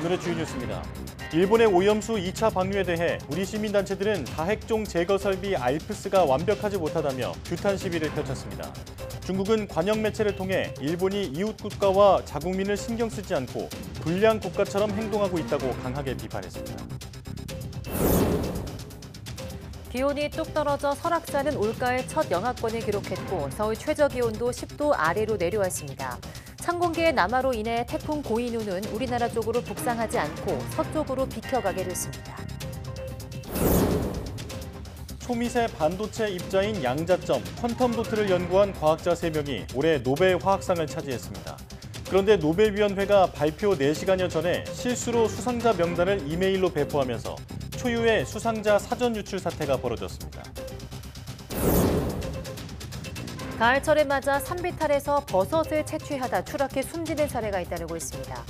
오늘의 주요 뉴스입니다. 일본의 오염수 2차 방류에 대해 우리 시민단체들은 다핵종 제거 설비 알프스가 완벽하지 못하다며 규탄 시위를 펼쳤습니다. 중국은 관영 매체를 통해 일본이 이웃 국가와 자국민을 신경 쓰지 않고 불량 국가처럼 행동하고 있다고 강하게 비판했습니다. 기온이 뚝 떨어져 설악산은 올가을 첫 영하권을 기록했고 서울 최저기온도 10도 아래로 내려왔습니다. 찬 공기의 남하로 인해 태풍 고이누는 우리나라 쪽으로 북상하지 않고 서쪽으로 비켜가게 됐습니다. 초미세 반도체 입자인 양자점, 퀀텀 도트를 연구한 과학자 3명이 올해 노벨 화학상을 차지했습니다. 그런데 노벨위원회가 발표 4시간여 전에 실수로 수상자 명단을 이메일로 배포하면서 초유의 수상자 사전 유출 사태가 벌어졌습니다. 가을철을 맞아 산비탈에서 버섯을 채취하다 추락해 숨지는 사례가 잇따르고 있습니다.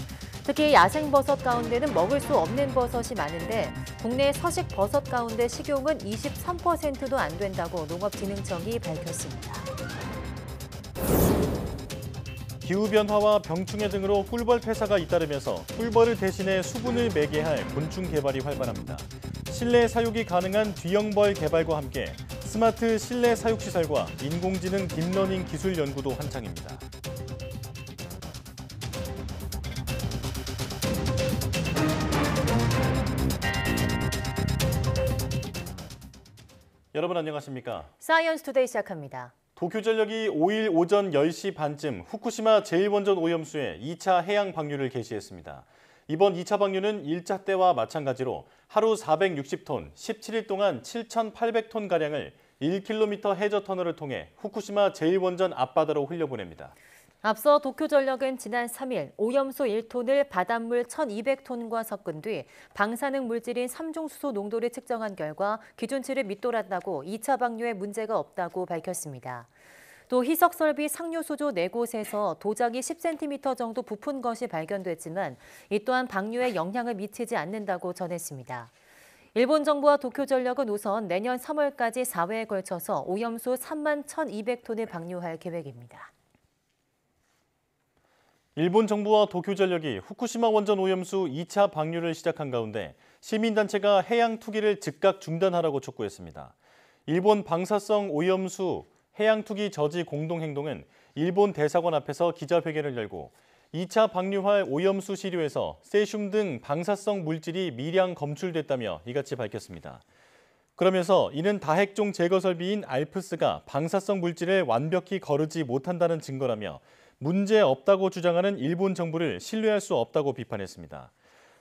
특히 야생버섯 가운데는 먹을 수 없는 버섯이 많은데 국내 서식 버섯 가운데 식용은 23%도 안 된다고 농업진흥청이 밝혔습니다. 기후변화와 병충해 등으로 꿀벌 폐사가 잇따르면서 꿀벌을 대신해 수분을 매개할 곤충 개발이 활발합니다. 실내 사육이 가능한 뒤형벌 개발과 함께 스마트 실내 사육시설과 인공지능 딥러닝 기술 연구도 한창입니다. 여러분 안녕하십니까? 사이언스 투데이 시작합니다. 도쿄전력이 5일 오전 10시 반쯤 후쿠시마 제1원전 오염수에 2차 해양 방류를 개시했습니다. 이번 2차 방류는 1차 때와 마찬가지로 하루 460톤, 17일 동안 7,800톤가량을 1km 해저 터널을 통해 후쿠시마 제1원전 앞바다로 흘려보냅니다. 앞서 도쿄전력은 지난 3일 오염수 1톤을 바닷물 1,200톤과 섞은 뒤 방사능 물질인 삼중수소 농도를 측정한 결과 기준치를 밑돌았다고 2차 방류에 문제가 없다고 밝혔습니다. 또 희석설비 상류수조 4곳에서 도장이 10cm 정도 부푼 것이 발견됐지만 이 또한 방류에 영향을 미치지 않는다고 전했습니다. 일본 정부와 도쿄전력은 우선 내년 3월까지 4회에 걸쳐서 오염수 31,200톤을 방류할 계획입니다. 일본 정부와 도쿄전력이 후쿠시마 원전 오염수 2차 방류를 시작한 가운데 시민단체가 해양 투기를 즉각 중단하라고 촉구했습니다. 일본 방사성 오염수 해양 투기 저지 공동행동은 일본 대사관 앞에서 기자회견을 열고 2차 방류할 오염수 시료에서 세슘 등 방사성 물질이 미량 검출됐다며 이같이 밝혔습니다. 그러면서 이는 다핵종 제거 설비인 알프스가 방사성 물질을 완벽히 거르지 못한다는 증거라며 문제 없다고 주장하는 일본 정부를 신뢰할 수 없다고 비판했습니다.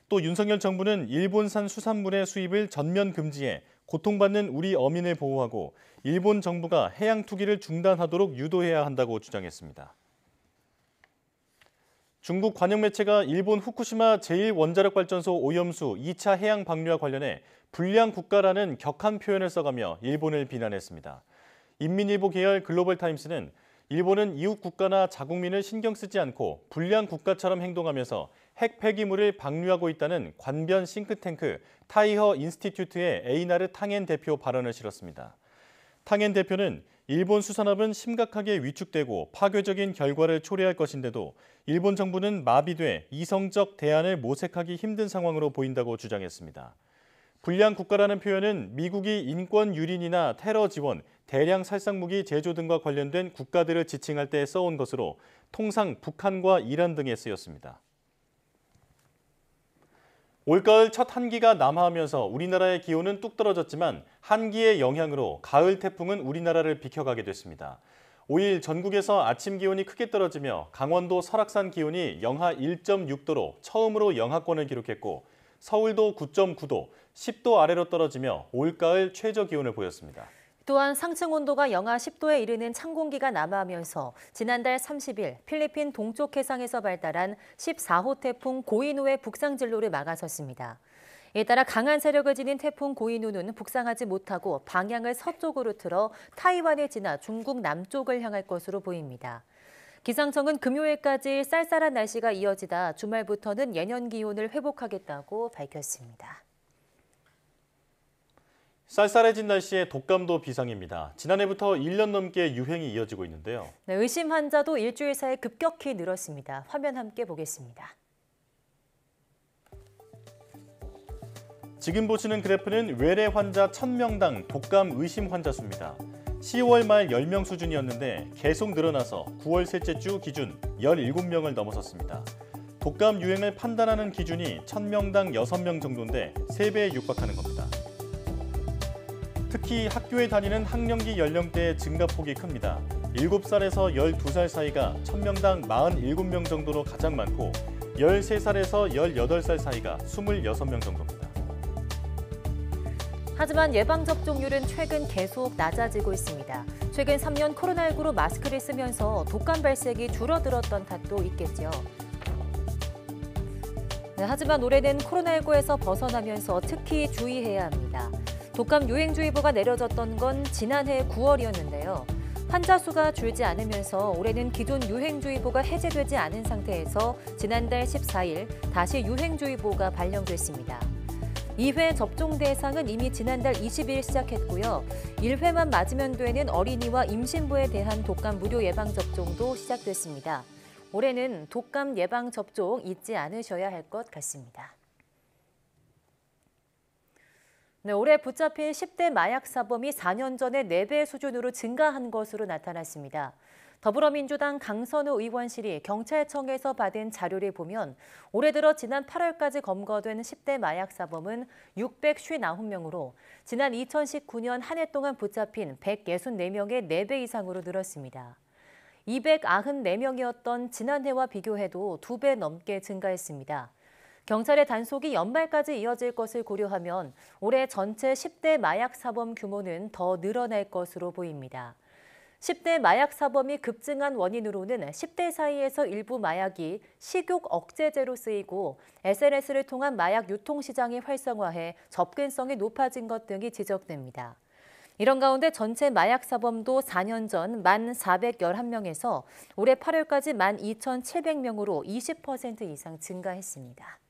또 윤석열 정부는 일본산 수산물의 수입을 전면 금지해 고통받는 우리 어민을 보호하고 일본 정부가 해양 투기를 중단하도록 유도해야 한다고 주장했습니다. 중국 관영 매체가 일본 후쿠시마 제1원자력발전소 오염수 2차 해양 방류와 관련해 불량 국가라는 격한 표현을 써가며 일본을 비난했습니다. 인민일보 계열 글로벌타임스는 일본은 이웃 국가나 자국민을 신경 쓰지 않고 불량 국가처럼 행동하면서 핵 폐기물을 방류하고 있다는 관변 싱크탱크 타이허 인스티튜트의 에이나르 탕엔 대표 발언을 실었습니다. 탕엔 대표는 일본 수산업은 심각하게 위축되고 파괴적인 결과를 초래할 것인데도 일본 정부는 마비돼 이성적 대안을 모색하기 힘든 상황으로 보인다고 주장했습니다. 불량 국가라는 표현은 미국이 인권 유린이나 테러 지원, 대량 살상무기 제조 등과 관련된 국가들을 지칭할 때 써온 것으로 통상 북한과 이란 등에 쓰였습니다. 올가을 첫 한기가 남하하면서 우리나라의 기온은 뚝 떨어졌지만 한기의 영향으로 가을 태풍은 우리나라를 비켜가게 됐습니다. 5일 전국에서 아침 기온이 크게 떨어지며 강원도 설악산 기온이 영하 1.6도로 처음으로 영하권을 기록했고 서울도 9.9도, 10도 아래로 떨어지며 올가을 최저 기온을 보였습니다. 또한 상층 온도가 영하 10도에 이르는 찬 공기가 남하하면서 지난달 30일 필리핀 동쪽 해상에서 발달한 14호 태풍 고이누의 북상 진로를 막아섰습니다. 이에 따라 강한 세력을 지닌 태풍 고이누는 북상하지 못하고 방향을 서쪽으로 틀어 타이완을 지나 중국 남쪽을 향할 것으로 보입니다. 기상청은 금요일까지 쌀쌀한 날씨가 이어지다 주말부터는 예년 기온을 회복하겠다고 밝혔습니다. 쌀쌀해진 날씨에 독감도 비상입니다. 지난해부터 1년 넘게 유행이 이어지고 있는데요. 네, 의심 환자도 일주일 사이 급격히 늘었습니다. 화면 함께 보겠습니다. 지금 보시는 그래프는 외래 환자 1000명당 독감 의심 환자 수입니다. 10월 말 10명 수준이었는데 계속 늘어나서 9월 셋째 주 기준 17명을 넘어섰습니다. 독감 유행을 판단하는 기준이 1000명당 6명 정도인데 3배에 육박하는 겁니다. 특히 학교에 다니는 학령기 연령대의 증가폭이 큽니다. 7살에서 12살 사이가 1000명당 47명 정도로 가장 많고 13살에서 18살 사이가 26명 정도입니다. 하지만 예방접종률은 최근 계속 낮아지고 있습니다. 최근 3년 코로나19로 마스크를 쓰면서 독감 발생이 줄어들었던 탓도 있겠죠. 네, 하지만 올해는 코로나19에서 벗어나면서 특히 주의해야 합니다. 독감 유행주의보가 내려졌던 건 지난해 9월이었는데요. 환자 수가 줄지 않으면서 올해는 기존 유행주의보가 해제되지 않은 상태에서 지난달 14일 다시 유행주의보가 발령됐습니다. 2회 접종 대상은 이미 지난달 20일 시작했고요. 1회만 맞으면 되는 어린이와 임신부에 대한 독감 무료 예방접종도 시작됐습니다. 올해는 독감 예방접종 잊지 않으셔야 할 것 같습니다. 네, 올해 붙잡힌 10대 마약 사범이 4년 전에 4배 수준으로 증가한 것으로 나타났습니다. 더불어민주당 강선우 의원실이 경찰청에서 받은 자료를 보면 올해 들어 지난 8월까지 검거된 10대 마약 사범은 659명으로 지난 2019년 한 해 동안 붙잡힌 164명의 4배 이상으로 늘었습니다. 294명이었던 지난해와 비교해도 2배 넘게 증가했습니다. 경찰의 단속이 연말까지 이어질 것을 고려하면 올해 전체 10대 마약 사범 규모는 더 늘어날 것으로 보입니다. 10대 마약 사범이 급증한 원인으로는 10대 사이에서 일부 마약이 식욕 억제제로 쓰이고 SNS를 통한 마약 유통 시장이 활성화해 접근성이 높아진 것 등이 지적됩니다. 이런 가운데 전체 마약 사범도 4년 전 1,411명에서 올해 8월까지 12,700명으로 20% 이상 증가했습니다.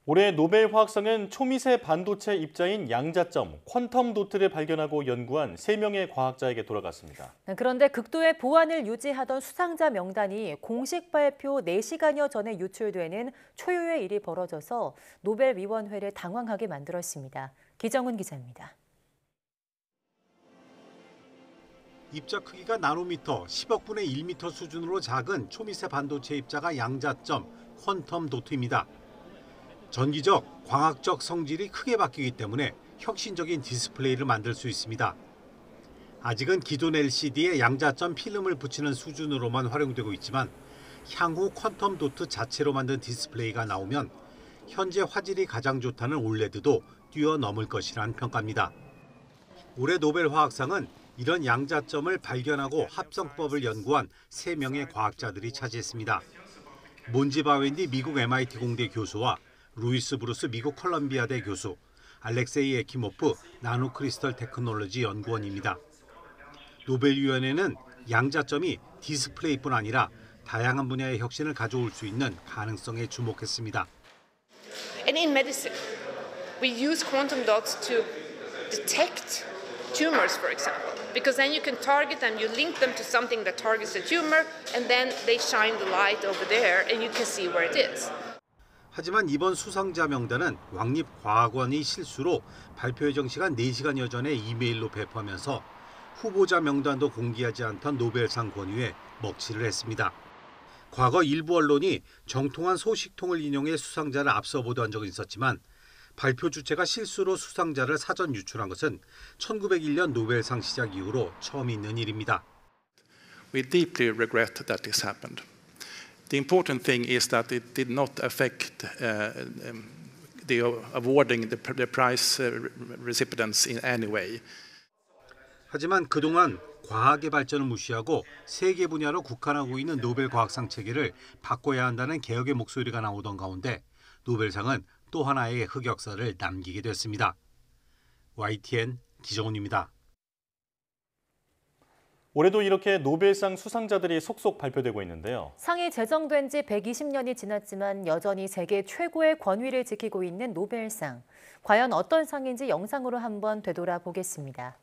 올해 노벨 화학상은 초미세 반도체 입자인 양자점, 퀀텀 도트를 발견하고 연구한 3명의 과학자에게 돌아갔습니다. 그런데 극도의 보안을 유지하던 수상자 명단이 공식 발표 4시간여 전에 유출되는 초유의 일이 벌어져서 노벨위원회를 당황하게 만들었습니다. 기정훈 기자입니다. 입자 크기가 나노미터 10억분의 1미터 수준으로 작은 초미세 반도체 입자가 양자점, 퀀텀 도트입니다. 전기적, 광학적 성질이 크게 바뀌기 때문에 혁신적인 디스플레이를 만들 수 있습니다. 아직은 기존 LCD에 양자점 필름을 붙이는 수준으로만 활용되고 있지만 향후 퀀텀 도트 자체로 만든 디스플레이가 나오면 현재 화질이 가장 좋다는 올레드도 뛰어넘을 것이란 평가입니다. 올해 노벨 화학상은 이런 양자점을 발견하고 합성법을 연구한 3명의 과학자들이 차지했습니다. 몬지 바웬디 미국 MIT 공대 교수와 루이스 브루스 미국 컬럼비아대 교수, 알렉세이 에키모프 나노크리스털 테크놀로지 연구원입니다. 노벨위원회는 양자점이 디스플레이뿐 아니라 다양한 분야의 혁신을 가져올 수 있는 가능성에 주목했습니다. And in medicine, we use quantum dots to detect tumors, for example, because then you can target them, you link them to something that targets the tumor, and then they shine the light over there, and you can see where it is. 하지만 이번 수상자 명단은 왕립과학원이 실수로 발표 예정 시간 4시간여 전에 이메일로 배포하면서 후보자 명단도 공개하지 않던 노벨상 권유에 먹칠을 했습니다. 과거 일부 언론이 정통한 소식통을 인용해 수상자를 앞서 보도한 적은 있었지만 발표 주체가 실수로 수상자를 사전 유출한 것은 1901년 노벨상 시작 이후로 처음 있는 일입니다. We deeply regret that this happened. The important thing is that it did not affect the awarding the prize recipients in any way. 하지만 그동안 과학의 발전을 무시하고 세계 분야로 국한하고 있는 노벨 과학상 체계를 바꿔야 한다는 개혁의 목소리가 나오던 가운데 노벨상은 또 하나의 흑역사를 남기게 됐습니다. YTN 기정훈입니다. 올해도 이렇게 노벨상 수상자들이 속속 발표되고 있는데요. 상이 제정된 지 120년이 지났지만 여전히 세계 최고의 권위를 지키고 있는 노벨상. 과연 어떤 상인지 영상으로 한번 되돌아보겠습니다.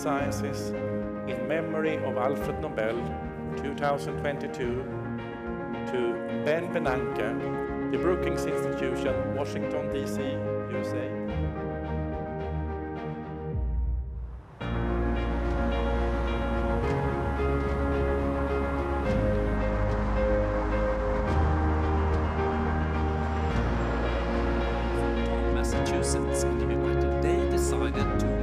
Sciences in memory of Alfred Nobel 2022 to Ben Bernanke, the Brookings Institution, Washington, D.C., USA. Massachusetts immigrated, they decided to warn.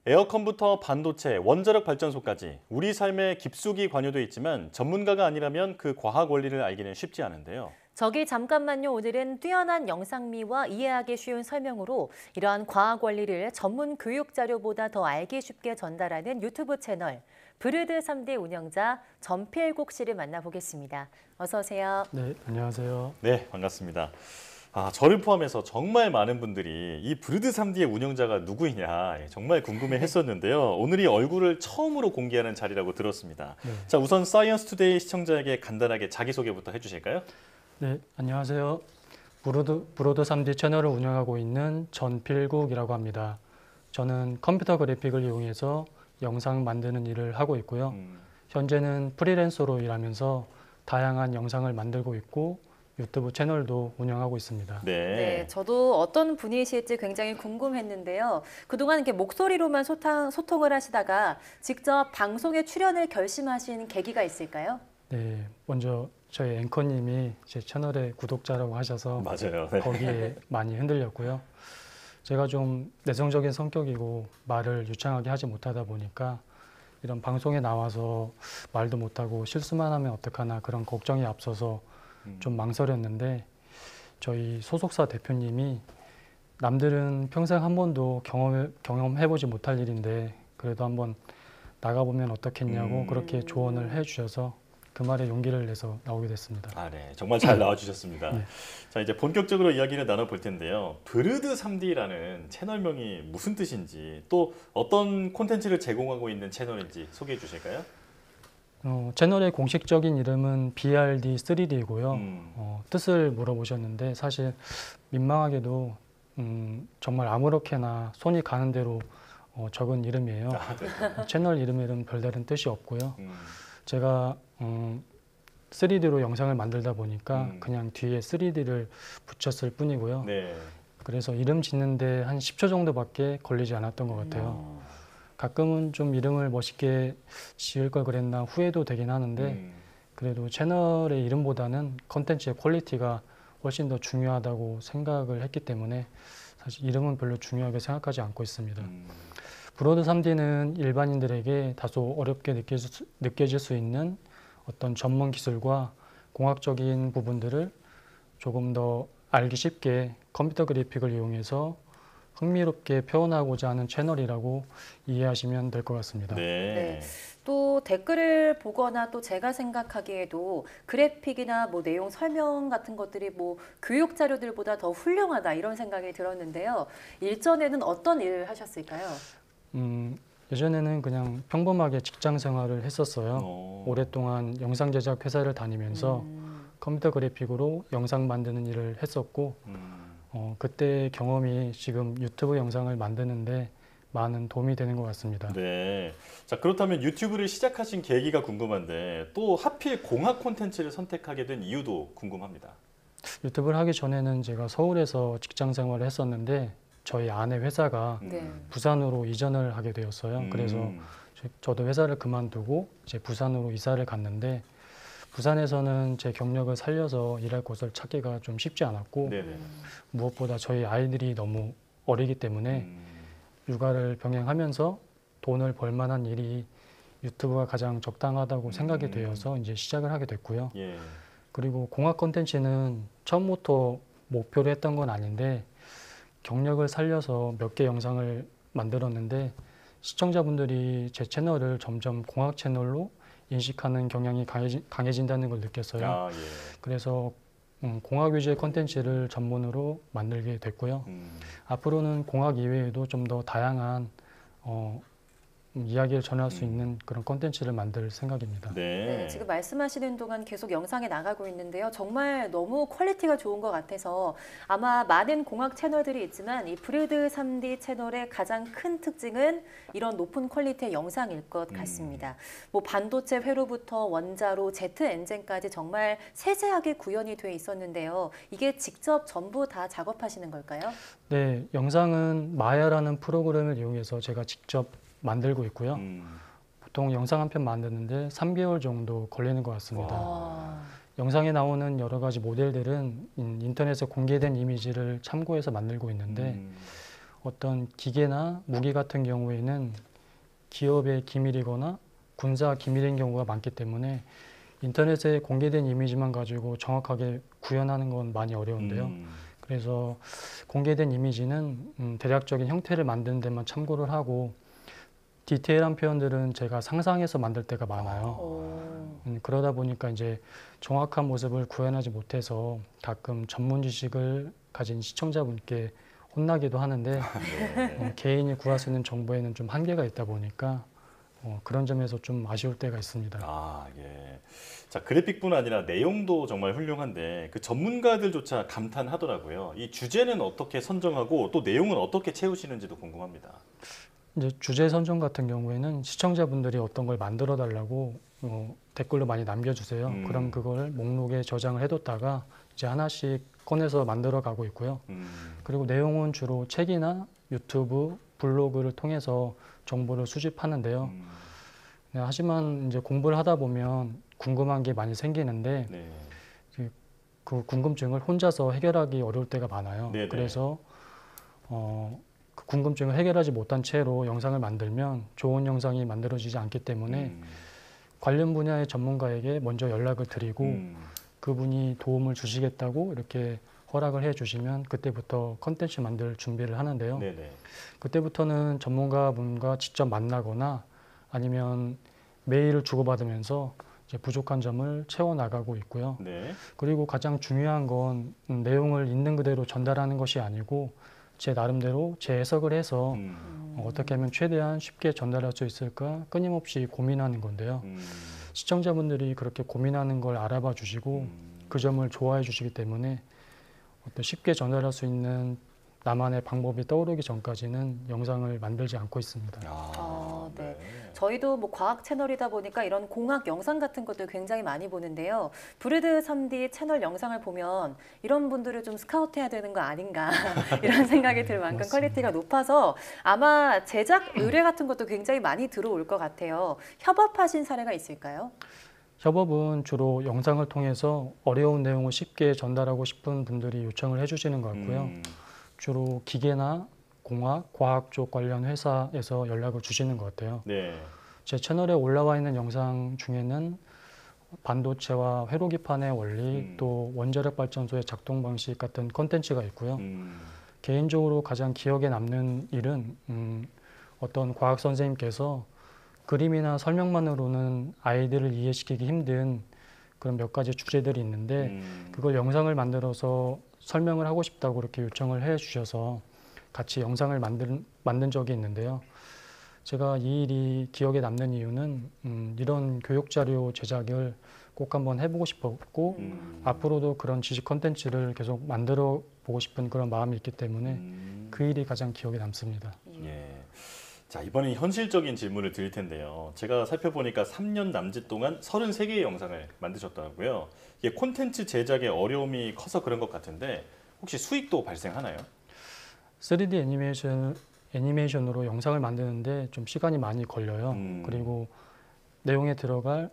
에어컨부터 반도체, 원자력 발전소까지 우리 삶에 깊숙이 관여돼 있지만 전문가가 아니라면 그 과학 원리를 알기는 쉽지 않은데요. 저기 잠깐만요. 오늘은 뛰어난 영상미와 이해하기 쉬운 설명으로 이러한 과학 원리를 전문 교육 자료보다 더 알기 쉽게 전달하는 유튜브 채널 브르드 3D 운영자 전필국 씨를 만나보겠습니다. 어서 오세요. 네, 안녕하세요. 네, 반갑습니다. 저를 포함해서 정말 많은 분들이 이 브르드 3D의 운영자가 누구이냐 정말 궁금해 했었는데요. 오늘이 얼굴을 처음으로 공개하는 자리라고 들었습니다. 네. 자, 우선 사이언스 투데이 시청자에게 간단하게 자기소개부터 해주실까요? 네, 안녕하세요. 브로드 3D 채널을 운영하고 있는 전필국이라고 합니다. 저는 컴퓨터 그래픽을 이용해서 영상 만드는 일을 하고 있고요. 현재는 프리랜서로 일하면서 다양한 영상을 만들고 있고 유튜브 채널도 운영하고 있습니다. 네, 저도 어떤 분이실지 굉장히 궁금했는데요. 그동안 이렇게 목소리로만 소통을 하시다가 직접 방송에 출연을 결심하신 계기가 있을까요? 네, 먼저 저희 앵커님이 제 채널의 구독자라고 하셔서 맞아요. 네. 거기에 많이 흔들렸고요. 제가 좀 내성적인 성격이고 말을 유창하게 하지 못하다 보니까 이런 방송에 나와서 말도 못하고 실수만 하면 어떡하나 그런 걱정이 앞서서 좀 망설였는데 저희 소속사 대표님이 남들은 평생 한 번도 경험해보지 못할 일인데 그래도 한번 나가보면 어떻겠냐고 그렇게 조언을 해주셔서 그 말에 용기를 내서 나오게 됐습니다. 네, 정말 잘 나와주셨습니다. 네. 자, 이제 본격적으로 이야기를 나눠볼 텐데요. 브르드 3D라는 채널명이 무슨 뜻인지 또 어떤 콘텐츠를 제공하고 있는 채널인지 소개해 주실까요? 채널의 공식적인 이름은 BRD3D이고요. 뜻을 물어보셨는데 사실 민망하게도 정말 아무렇게나 손이 가는 대로 적은 이름이에요. 네. 채널 이름에는 별다른 뜻이 없고요. 제가 3D로 영상을 만들다 보니까 그냥 뒤에 3D를 붙였을 뿐이고요. 네. 그래서 이름 짓는데 한 10초 정도밖에 걸리지 않았던 것 같아요. 가끔은 좀 이름을 멋있게 지을 걸 그랬나 후회도 되긴 하는데 그래도 채널의 이름보다는 컨텐츠의 퀄리티가 훨씬 더 중요하다고 생각을 했기 때문에 사실 이름은 별로 중요하게 생각하지 않고 있습니다. 브로드 3D는 일반인들에게 다소 어렵게 느껴질 수 있는 어떤 전문 기술과 공학적인 부분들을 조금 더 알기 쉽게 컴퓨터 그래픽을 이용해서 흥미롭게 표현하고자 하는 채널이라고 이해하시면 될 것 같습니다. 네. 또 댓글을 보거나 또 제가 생각하기에도 그래픽이나 뭐 내용 설명 같은 것들이 뭐 교육 자료들보다 더 훌륭하다 이런 생각이 들었는데요. 일전에는 어떤 일을 하셨을까요? 예전에는 그냥 평범하게 직장 생활을 했었어요. 오랫동안 영상 제작 회사를 다니면서 컴퓨터 그래픽으로 영상 만드는 일을 했었고 그때 경험이 지금 유튜브 영상을 만드는데 많은 도움이 되는 것 같습니다. 네. 자, 그렇다면 유튜브를 시작하신 계기가 궁금한데 또 하필 공학 콘텐츠를 선택하게 된 이유도 궁금합니다. 유튜브를 하기 전에는 제가 서울에서 직장 생활을 했었는데 저희 아내 회사가 부산으로 이전을 하게 되었어요. 그래서 저도 회사를 그만두고 이제 부산으로 이사를 갔는데 부산에서는 제 경력을 살려서 일할 곳을 찾기가 좀 쉽지 않았고 무엇보다 저희 아이들이 너무 어리기 때문에 육아를 병행하면서 돈을 벌 만한 일이 유튜브가 가장 적당하다고 생각이 되어서 이제 시작을 하게 됐고요. 그리고 공학 콘텐츠는 처음부터 목표로 했던 건 아닌데 경력을 살려서 몇 개 영상을 만들었는데 시청자분들이 제 채널을 점점 공학 채널로 인식하는 경향이 강해진다는 걸 느꼈어요. 아, 예. 그래서 공학 위주의 콘텐츠를 전문으로 만들게 됐고요. 앞으로는 공학 이외에도 좀 더 다양한 이야기를 전할 수 있는 그런 콘텐츠를 만들 생각입니다. 네, 지금 말씀하시는 동안 계속 영상에 나가고 있는데요. 정말 너무 퀄리티가 좋은 것 같아서 아마 많은 공학 채널들이 있지만 이 브레드 3D 채널의 가장 큰 특징은 이런 높은 퀄리티의 영상일 것 같습니다. 뭐 반도체 회로부터 원자로, 제트 엔진까지 정말 세세하게 구현이 돼 있었는데요. 이게 직접 전부 다 작업하시는 걸까요? 네, 영상은 마야라는 프로그램을 이용해서 제가 직접 만들고 있고요. 보통 영상 한 편 만드는데 3개월 정도 걸리는 것 같습니다. 영상에 나오는 여러 가지 모델들은 인터넷에 공개된 이미지를 참고해서 만들고 있는데 어떤 기계나 무기 같은 경우에는 기업의 기밀이거나 군사 기밀인 경우가 많기 때문에 인터넷에 공개된 이미지만 가지고 정확하게 구현하는 건 많이 어려운데요. 그래서 공개된 이미지는 대략적인 형태를 만드는 데만 참고를 하고 디테일한 표현들은 제가 상상해서 만들 때가 많아요. 그러다 보니까 이제 정확한 모습을 구현하지 못해서 가끔 전문 지식을 가진 시청자분께 혼나기도 하는데 개인이 구할 수 있는 정보에는 좀 한계가 있다 보니까 그런 점에서 좀 아쉬울 때가 있습니다. 아, 예. 자, 그래픽뿐 아니라 내용도 정말 훌륭한데 그 전문가들조차 감탄하더라고요. 이 주제는 어떻게 선정하고 또 내용은 어떻게 채우시는지도 궁금합니다. 이제 주제 선정 같은 경우에는 시청자분들이 어떤 걸 만들어 달라고 댓글로 많이 남겨주세요. 그럼 그걸 목록에 저장을 해뒀다가 이제 하나씩 꺼내서 만들어 가고 있고요. 그리고 내용은 주로 책이나 유튜브, 블로그를 통해서 정보를 수집하는데요. 네, 하지만 이제 공부를 하다 보면 궁금한 게 많이 생기는데 그 궁금증을 혼자서 해결하기 어려울 때가 많아요. 네네. 그래서 그 궁금증을 해결하지 못한 채로 영상을 만들면 좋은 영상이 만들어지지 않기 때문에 관련 분야의 전문가에게 먼저 연락을 드리고 그분이 도움을 주시겠다고 이렇게 허락을 해주시면 그때부터 컨텐츠 만들 준비를 하는데요. 네네. 그때부터는 전문가분과 직접 만나거나 아니면 메일을 주고받으면서 이제 부족한 점을 채워나가고 있고요. 네. 그리고 가장 중요한 건 내용을 있는 그대로 전달하는 것이 아니고 제 나름대로 재해석을 해서 어떻게 하면 최대한 쉽게 전달할 수 있을까 끊임없이 고민하는 건데요. 시청자분들이 그렇게 고민하는 걸 알아봐 주시고 그 점을 좋아해 주시기 때문에 어떤 쉽게 전달할 수 있는 나만의 방법이 떠오르기 전까지는 영상을 만들지 않고 있습니다. 네. 저희도 뭐 과학 채널이다 보니까 이런 공학 영상 같은 것도 굉장히 많이 보는데요. 브레드 3D 채널 영상을 보면 이런 분들을 좀 스카우트해야 되는 거 아닌가 이런 생각이 들 만큼 퀄리티가 높아서 아마 제작 의뢰 같은 것도 굉장히 많이 들어올 것 같아요. 협업하신 사례가 있을까요? 협업은 주로 영상을 통해서 어려운 내용을 쉽게 전달하고 싶은 분들이 요청을 해주시는 것 같고요. 주로 기계나 공학, 과학 쪽 관련 회사에서 연락을 주시는 것 같아요. 네. 제 채널에 올라와 있는 영상 중에는 반도체와 회로기판의 원리, 또 원자력 발전소의 작동 방식 같은 콘텐츠가 있고요. 개인적으로 가장 기억에 남는 일은 어떤 과학 선생님께서 그림이나 설명만으로는 아이들을 이해시키기 힘든 그런 몇 가지 주제들이 있는데 그걸 영상을 만들어서 설명을 하고 싶다고 이렇게 요청을 해 주셔서 같이 영상을 만든 적이 있는데요. 제가 이 일이 기억에 남는 이유는 이런 교육 자료 제작을 꼭 한번 해보고 싶었고 앞으로도 그런 지식 콘텐츠를 계속 만들어 보고 싶은 그런 마음이 있기 때문에 그 일이 가장 기억에 남습니다. 예. 자, 이번엔 현실적인 질문을 드릴 텐데요. 제가 살펴보니까 3년 남짓 동안 33개의 영상을 만드셨더라고요. 이게 콘텐츠 제작의 어려움이 커서 그런 것 같은데 혹시 수익도 발생하나요? 3D 애니메이션으로 영상을 만드는데 좀 시간이 많이 걸려요. 그리고 내용에 들어갈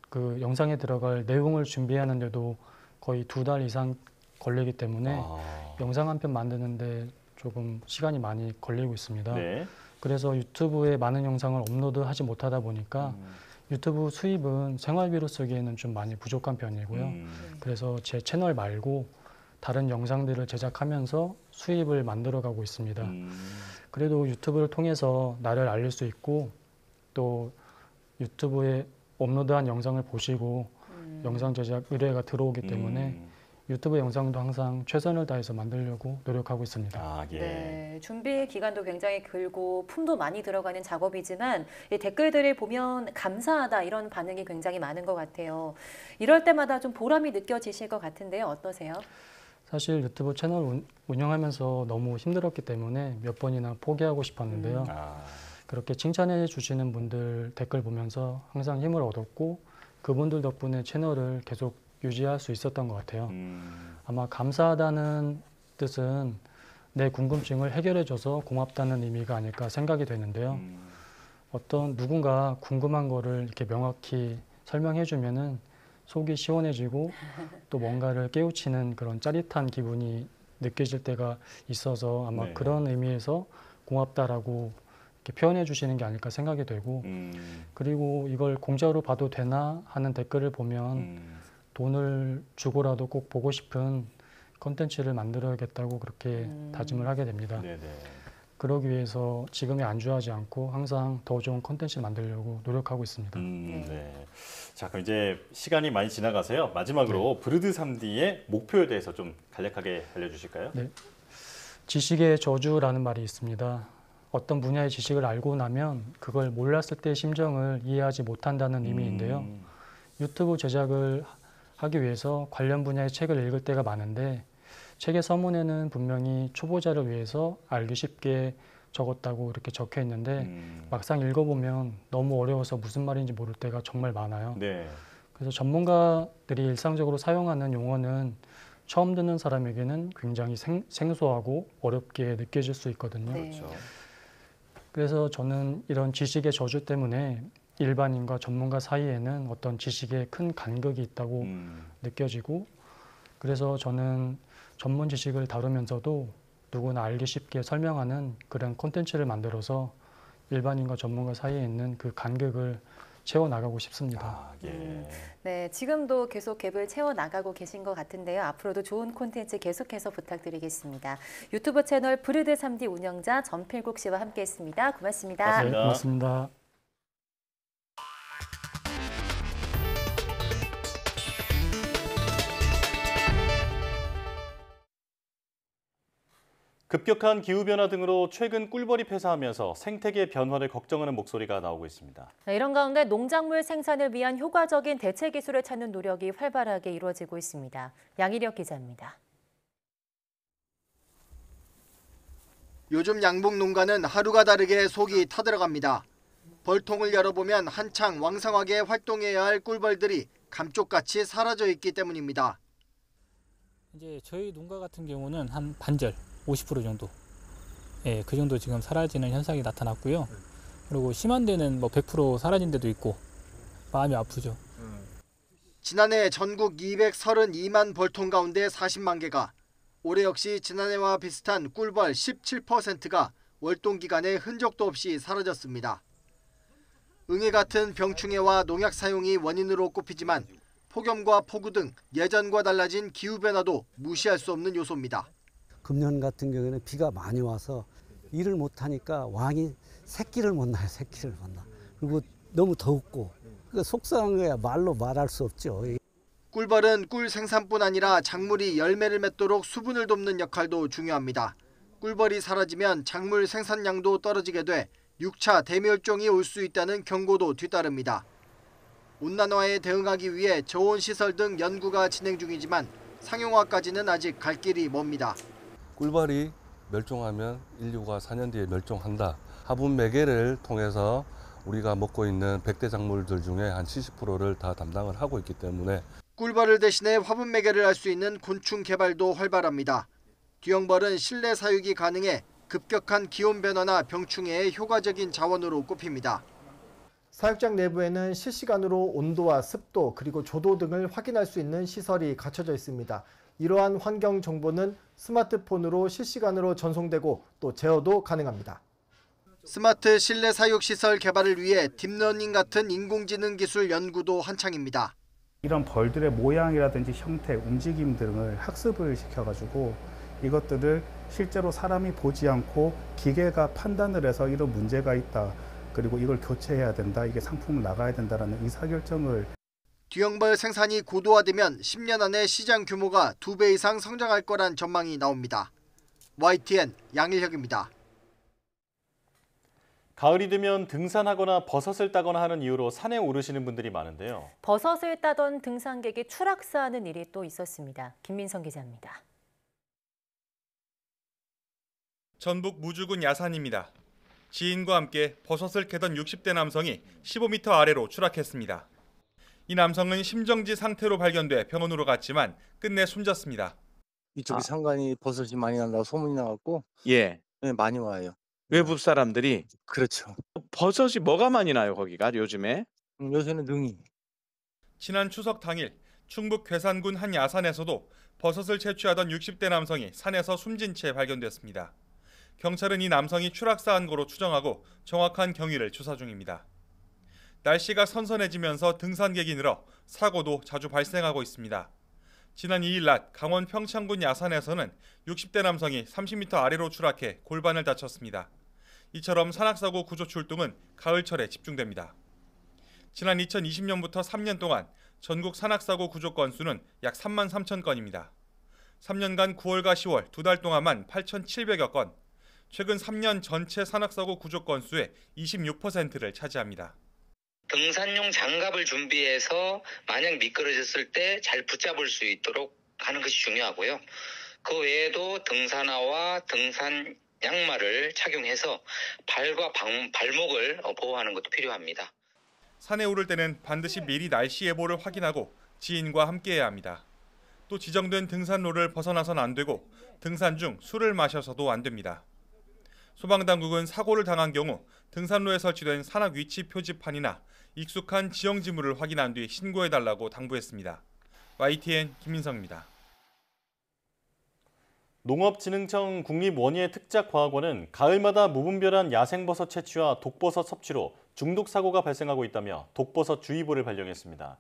그 영상에 들어갈 내용을 준비하는데도 거의 2달 이상 걸리기 때문에 영상 한 편 만드는데 조금 시간이 많이 걸리고 있습니다. 네. 그래서 유튜브에 많은 영상을 업로드하지 못하다 보니까 유튜브 수입은 생활비로 쓰기에는 좀 많이 부족한 편이고요. 그래서 제 채널 말고 다른 영상들을 제작하면서 수입을 만들어가고 있습니다. 그래도 유튜브를 통해서 나를 알릴 수 있고 또 유튜브에 업로드한 영상을 보시고 영상 제작 의뢰가 들어오기 때문에 유튜브 영상도 항상 최선을 다해서 만들려고 노력하고 있습니다. 아, 예. 네, 준비 기간도 굉장히 길고 품도 많이 들어가는 작업이지만 이 댓글들을 보면 감사하다 이런 반응이 굉장히 많은 것 같아요. 이럴 때마다 좀 보람이 느껴지실 것 같은데요. 어떠세요? 사실 유튜브 채널 운영하면서 너무 힘들었기 때문에 몇 번이나 포기하고 싶었는데요. 그렇게 칭찬해 주시는 분들 댓글 보면서 항상 힘을 얻었고 그분들 덕분에 채널을 계속 유지할 수 있었던 것 같아요. 아마 감사하다는 뜻은 내 궁금증을 해결해줘서 고맙다는 의미가 아닐까 생각이 되는데요. 어떤 누군가 궁금한 거를 이렇게 명확히 설명해주면은 속이 시원해지고 또 뭔가를 깨우치는 그런 짜릿한 기분이 느껴질 때가 있어서 아마 네. 그런 의미에서 고맙다라고 이렇게 표현해 주시는 게 아닐까 생각이 되고 그리고 이걸 공짜로 봐도 되나 하는 댓글을 보면 돈을 주고라도 꼭 보고 싶은 컨텐츠를 만들어야겠다고 그렇게 다짐을 하게 됩니다. 네네. 그러기 위해서 지금에 안주하지 않고 항상 더 좋은 컨텐츠를 만들려고 노력하고 있습니다. 네. 자, 그럼 이제 시간이 많이 지나가서요. 마지막으로 브르드 3D의 목표에 대해서 좀 간략하게 알려주실까요? 네. 지식의 저주라는 말이 있습니다. 어떤 분야의 지식을 알고 나면 그걸 몰랐을 때의 심정을 이해하지 못한다는 의미인데요. 유튜브 제작을 하기 위해서 관련 분야의 책을 읽을 때가 많은데 책의 서문에는 분명히 초보자를 위해서 알기 쉽게 적었다고 이렇게 적혀 있는데 막상 읽어보면 너무 어려워서 무슨 말인지 모를 때가 정말 많아요. 네. 그래서 전문가들이 일상적으로 사용하는 용어는 처음 듣는 사람에게는 굉장히 생소하고 어렵게 느껴질 수 있거든요. 네. 그렇죠. 그래서 저는 이런 지식의 저주 때문에 일반인과 전문가 사이에는 어떤 지식의 큰 간극이 있다고 느껴지고 그래서 저는 전문 지식을 다루면서도 누구나 알기 쉽게 설명하는 그런 콘텐츠를 만들어서 일반인과 전문가 사이에 있는 그 간극을 채워나가고 싶습니다. 아, 예. 네, 지금도 계속 갭을 채워나가고 계신 것 같은데요. 앞으로도 좋은 콘텐츠 계속해서 부탁드리겠습니다. 유튜브 채널 브르드 3D 운영자 전필국 씨와 함께했습니다. 고맙습니다. 네, 고맙습니다. 급격한 기후변화 등으로 최근 꿀벌이 폐사하면서 생태계 변화를 걱정하는 목소리가 나오고 있습니다. 네, 이런 가운데 농작물 생산을 위한 효과적인 대체 기술을 찾는 노력이 활발하게 이루어지고 있습니다. 양희력 기자입니다. 요즘 양봉 농가는 하루가 다르게 속이 타들어갑니다. 벌통을 열어보면 한창 왕성하게 활동해야 할 꿀벌들이 감쪽같이 사라져 있기 때문입니다. 이제 저희 농가 같은 경우는 한 반절, 50% 정도. 예, 그 정도 지금 사라지는 현상이 나타났고요. 그리고 심한 데는 뭐 100% 사라진 데도 있고 마음이 아프죠. 지난해 전국 232만 벌통 가운데 40만 개가, 올해 역시 지난해와 비슷한 꿀벌 17%가 월동 기간에 흔적도 없이 사라졌습니다. 응애 같은 병충해와 농약 사용이 원인으로 꼽히지만 폭염과 폭우 등 예전과 달라진 기후변화도 무시할 수 없는 요소입니다. 금년 같은 경우에는 비가 많이 와서 일을 못하니까 왕이 새끼를 못 낳아요. 새끼를 못 낳아. 그리고 너무 덥고 속상한 거야. 말로 말할 수 없죠. 꿀벌은 꿀 생산뿐 아니라 작물이 열매를 맺도록 수분을 돕는 역할도 중요합니다. 꿀벌이 사라지면 작물 생산량도 떨어지게 돼 6차 대멸종이 올 수 있다는 경고도 뒤따릅니다. 온난화에 대응하기 위해 저온시설 등 연구가 진행 중이지만 상용화까지는 아직 갈 길이 멉니다. 꿀벌이 멸종하면 인류가 4년 뒤에 멸종한다. 화분 매개를 통해서 우리가 먹고 있는 100대 작물들 중에 한 70%를 다 담당을 하고 있기 때문에 꿀벌을 대신해 화분 매개를 할 수 있는 곤충 개발도 활발합니다. 뒤형벌은 실내 사육이 가능해 급격한 기온 변화나 병충해에 효과적인 자원으로 꼽힙니다. 사육장 내부에는 실시간으로 온도와 습도 그리고 조도 등을 확인할 수 있는 시설이 갖춰져 있습니다. 이러한 환경 정보는 스마트폰으로 실시간으로 전송되고 또 제어도 가능합니다. 스마트 실내 사육 시설 개발을 위해 딥러닝 같은 인공지능 기술 연구도 한창입니다. 이런 벌들의 모양이라든지 형태, 움직임 등을 학습을 시켜가지고 이것들을 실제로 사람이 보지 않고 기계가 판단을 해서 이런 문제가 있다. 그리고 이걸 교체해야 된다. 이게 상품을 나가야 된다라는 의사결정을. 뒤형벌 생산이 고도화되면 10년 안에 시장 규모가 2배 이상 성장할 거란 전망이 나옵니다. YTN 양일혁입니다. 가을이 되면 등산하거나 버섯을 따거나 하는 이유로 산에 오르시는 분들이 많은데요. 버섯을 따던 등산객이 추락사하는 일이 또 있었습니다. 김민성 기자입니다. 전북 무주군 야산입니다. 지인과 함께 버섯을 캐던 60대 남성이 15m 아래로 추락했습니다. 이 남성은 심정지 상태로 발견돼 병원으로 갔지만 끝내 숨졌습니다. 이쪽이 상간이 버섯이 많이 난다고 소문이 나갖고 예. 네, 많이 와요. 외부 사람들이. 그렇죠. 버섯이 뭐가 많이 나요, 거기가 요즘에? 요새는 능이. 지난 추석 당일 충북 괴산군 한 야산에서도 버섯을 채취하던 60대 남성이 산에서 숨진 채 발견됐습니다. 경찰은 이 남성이 추락사한 거로 추정하고 정확한 경위를 조사 중입니다. 날씨가 선선해지면서 등산객이 늘어 사고도 자주 발생하고 있습니다. 지난 2일 낮 강원 평창군 야산에서는 60대 남성이 30m 아래로 추락해 골반을 다쳤습니다. 이처럼 산악사고 구조 출동은 가을철에 집중됩니다. 지난 2020년부터 3년 동안 전국 산악사고 구조 건수는 약 3만 3천 건입니다. 3년간 9월과 10월 2달 동안만 8,700여 건, 최근 3년 전체 산악사고 구조 건수의 26%를 차지합니다. 등산용 장갑을 준비해서 만약 미끄러졌을 때 잘 붙잡을 수 있도록 하는 것이 중요하고요. 그 외에도 등산화와 등산 양말을 착용해서 발과 발목을 보호하는 것도 필요합니다. 산에 오를 때는 반드시 미리 날씨 예보를 확인하고 지인과 함께해야 합니다. 또 지정된 등산로를 벗어나선 안 되고 등산 중 술을 마셔서도 안 됩니다. 소방당국은 사고를 당한 경우 등산로에 설치된 산악 위치 표지판이나 익숙한 지형 지물을 확인한 뒤 신고해달라고 당부했습니다. YTN 김민성입니다. 농업진흥청 국립원예특작과학원은 가을마다 무분별한 야생버섯 채취와 독버섯 섭취로 중독 사고가 발생하고 있다며 독버섯 주의보를 발령했습니다.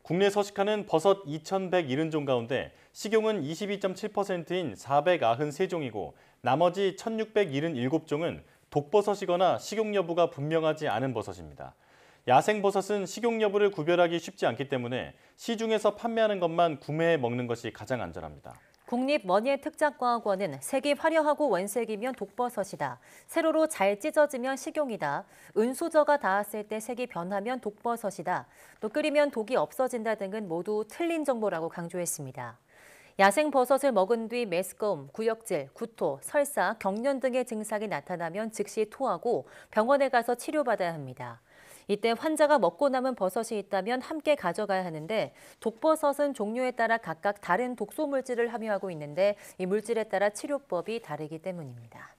국내 서식하는 버섯 2,170종 가운데 식용은 22.7%인 493종이고 나머지 1,677종은 독버섯이거나 식용 여부가 분명하지 않은 버섯입니다. 야생버섯은 식용 여부를 구별하기 쉽지 않기 때문에 시중에서 판매하는 것만 구매해 먹는 것이 가장 안전합니다. 국립원예특작과학원은 색이 화려하고 원색이면 독버섯이다. 세로로 잘 찢어지면 식용이다. 은수저가 닿았을 때 색이 변하면 독버섯이다. 또 끓이면 독이 없어진다 등은 모두 틀린 정보라고 강조했습니다. 야생버섯을 먹은 뒤 메스꺼움, 구역질, 구토, 설사, 경련 등의 증상이 나타나면 즉시 토하고 병원에 가서 치료받아야 합니다. 이때 환자가 먹고 남은 버섯이 있다면 함께 가져가야 하는데 독버섯은 종류에 따라 각각 다른 독소 물질을 함유하고 있는데 이 물질에 따라 치료법이 다르기 때문입니다.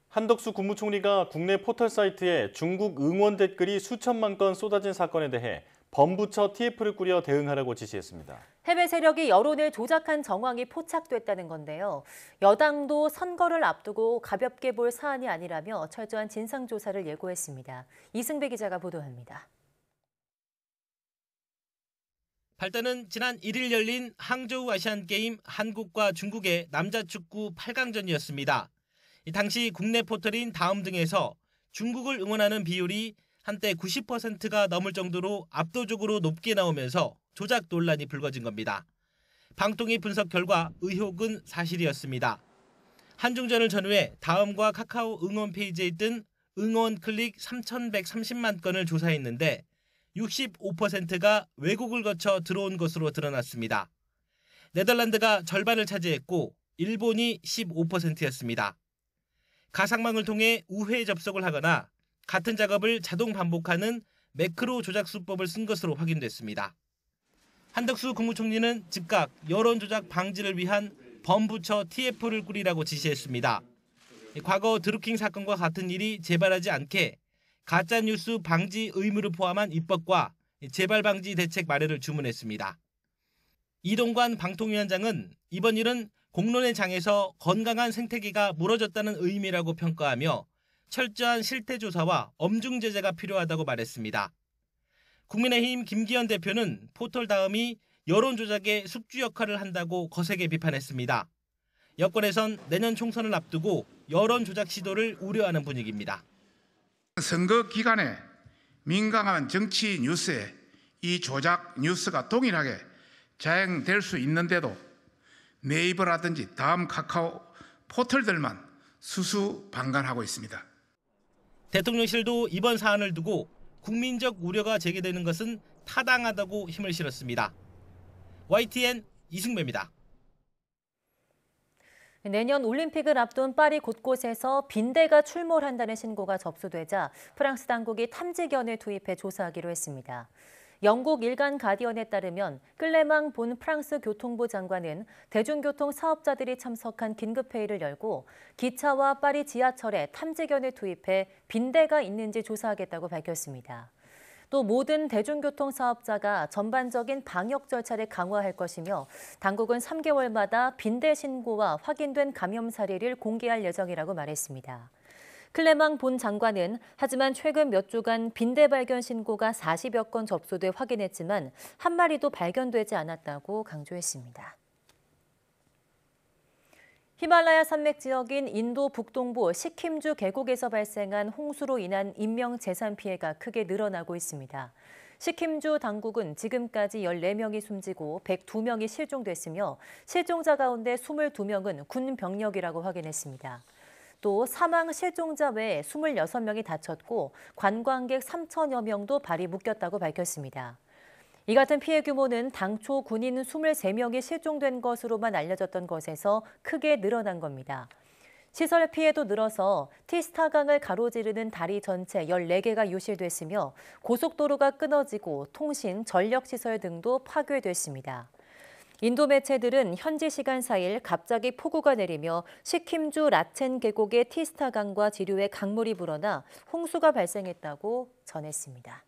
한덕수 국무총리가 국내 포털 사이트에 중국 응원 댓글이 수천만 건 쏟아진 사건에 대해 범부처 TF를 꾸려 대응하라고 지시했습니다. 해외 세력이 여론을 조작한 정황이 포착됐다는 건데요. 여당도 선거를 앞두고 가볍게 볼 사안이 아니라며 철저한 진상조사를 예고했습니다. 이승배 기자가 보도합니다. 발단은 지난 1일 열린 항저우 아시안게임 한국과 중국의 남자축구 8강전이었습니다. 당시 국내 포털인 다음 등에서 중국을 응원하는 비율이 한때 90%가 넘을 정도로 압도적으로 높게 나오면서 조작 논란이 불거진 겁니다. 방통위 분석 결과 의혹은 사실이었습니다. 한중전을 전후해 다음과 카카오 응원 페이지에 뜬 응원 클릭 3,130만 건을 조사했는데 65%가 외국을 거쳐 들어온 것으로 드러났습니다. 네덜란드가 절반을 차지했고 일본이 15%였습니다. 가상망을 통해 우회 접속을 하거나 같은 작업을 자동 반복하는 매크로 조작 수법을 쓴 것으로 확인됐습니다. 한덕수 국무총리는 즉각 여론 조작 방지를 위한 범부처 TF를 꾸리라고 지시했습니다. 과거 드루킹 사건과 같은 일이 재발하지 않게 가짜뉴스 방지 의무를 포함한 입법과 재발 방지 대책 마련을 주문했습니다. 이동관 방통위원장은 이번 일은 공론의 장에서 건강한 생태계가 무너졌다는 의미라고 평가하며 철저한 실태 조사와 엄중 제재가 필요하다고 말했습니다. 국민의힘 김기현 대표는 포털 다음이 여론 조작의 숙주 역할을 한다고 거세게 비판했습니다. 여권에선 내년 총선을 앞두고 여론 조작 시도를 우려하는 분위기입니다. 선거 기간에 민감한 정치 뉴스에 이 조작 뉴스가 동일하게 자행될 수 있는데도 네이버라든지 다음 카카오 포털들만 수수방관하고 있습니다. 대통령실도 이번 사안을 두고 국민적 우려가 제기되는 것은 타당하다고 힘을 실었습니다. YTN 이승배입니다. 내년 올림픽을 앞둔 파리 곳곳에서 빈대가 출몰한다는 신고가 접수되자 프랑스 당국이 탐지견을 투입해 조사하기로 했습니다. 영국 일간 가디언에 따르면 클레망 본 프랑스 교통부 장관은 대중교통 사업자들이 참석한 긴급회의를 열고 기차와 파리 지하철에 탐지견을 투입해 빈대가 있는지 조사하겠다고 밝혔습니다. 또 모든 대중교통 사업자가 전반적인 방역 절차를 강화할 것이며 당국은 3개월마다 빈대 신고와 확인된 감염 사례를 공개할 예정이라고 말했습니다. 클레망 본 장관은 하지만 최근 몇 주간 빈대 발견 신고가 40여 건 접수돼 확인했지만 한 마리도 발견되지 않았다고 강조했습니다. 히말라야 산맥 지역인 인도 북동부 시킴주 계곡에서 발생한 홍수로 인한 인명 재산 피해가 크게 늘어나고 있습니다. 시킴주 당국은 지금까지 14명이 숨지고 102명이 실종됐으며 실종자 가운데 22명은 군 병력이라고 확인했습니다. 또 사망 실종자 외에 26명이 다쳤고 관광객 3천여 명도 발이 묶였다고 밝혔습니다. 이 같은 피해 규모는 당초 군인 23명이 실종된 것으로만 알려졌던 것에서 크게 늘어난 겁니다. 시설 피해도 늘어서 티스타강을 가로지르는 다리 전체 14개가 유실됐으며 고속도로가 끊어지고 통신, 전력시설 등도 파괴됐습니다. 인도 매체들은 현지 시간 4일 갑자기 폭우가 내리며 시킴주 라첸 계곡의 티스타강과 지류에 강물이 불어나 홍수가 발생했다고 전했습니다.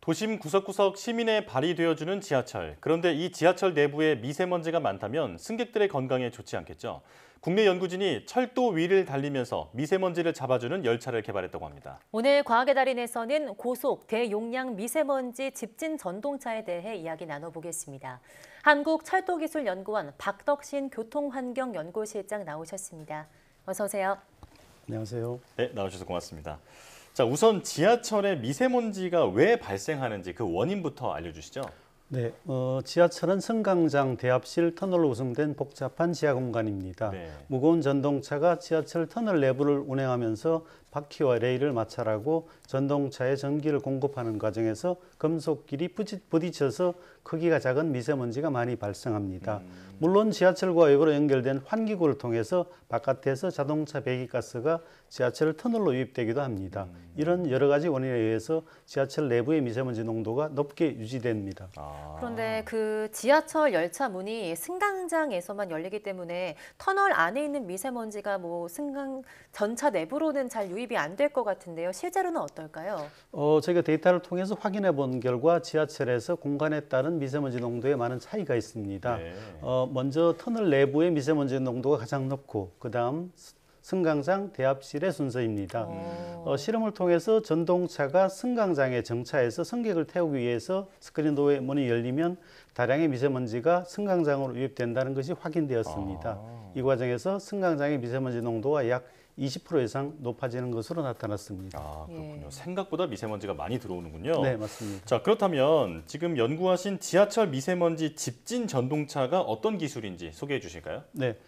도심 구석구석 시민의 발이 되어주는 지하철. 그런데 이 지하철 내부에 미세먼지가 많다면 승객들의 건강에 좋지 않겠죠. 국내 연구진이 철도 위를 달리면서 미세먼지를 잡아주는 열차를 개발했다고 합니다. 오늘 과학의 달인에서는 고속 대용량 미세먼지 집진 전동차에 대해 이야기 나눠보겠습니다. 한국철도기술연구원 박덕신 교통환경연구실장 나오셨습니다. 어서 오세요. 안녕하세요. 네, 나와주셔서 고맙습니다. 자, 우선 지하철에 미세먼지가 왜 발생하는지 그 원인부터 알려주시죠. 네, 지하철은 승강장, 대합실, 터널로 구성된 복잡한 지하 공간입니다. 네. 무거운 전동차가 지하철 터널 내부를 운행하면서 바퀴와 레일을 마찰하고 전동차에 전기를 공급하는 과정에서 금속끼리 부딪혀서 크기가 작은 미세먼지가 많이 발생합니다. 물론 지하철과 외부로 연결된 환기구를 통해서 바깥에서 자동차 배기가스가 지하철 터널로 유입되기도 합니다. 이런 여러 가지 원인에 의해서 지하철 내부의 미세먼지 농도가 높게 유지됩니다. 그런데 그 지하철 열차 문이 승강장에서만 열리기 때문에 터널 안에 있는 미세먼지가 뭐 승강 전차 내부로는 잘 유입이 안 될 것 같은데요. 실제로는 어떨까요? 저희가 데이터를 통해서 확인해 본 결과 지하철에서 공간에 따른 미세먼지 농도에 많은 차이가 있습니다. 네. 먼저 터널 내부의 미세먼지 농도가 가장 높고 그다음 승강장, 대합실의 순서입니다. 실험을 통해서 전동차가 승강장에 정차해서 승객을 태우기 위해서 스크린도어의 문이 열리면 다량의 미세먼지가 승강장으로 유입된다는 것이 확인되었습니다. 이 과정에서 승강장의 미세먼지 농도가 약 20% 이상 높아지는 것으로 나타났습니다. 그렇군요. 생각보다 미세먼지가 많이 들어오는군요. 네, 맞습니다. 자, 그렇다면 지금 연구하신 지하철 미세먼지 집진 전동차가 어떤 기술인지 소개해 주실까요? 네.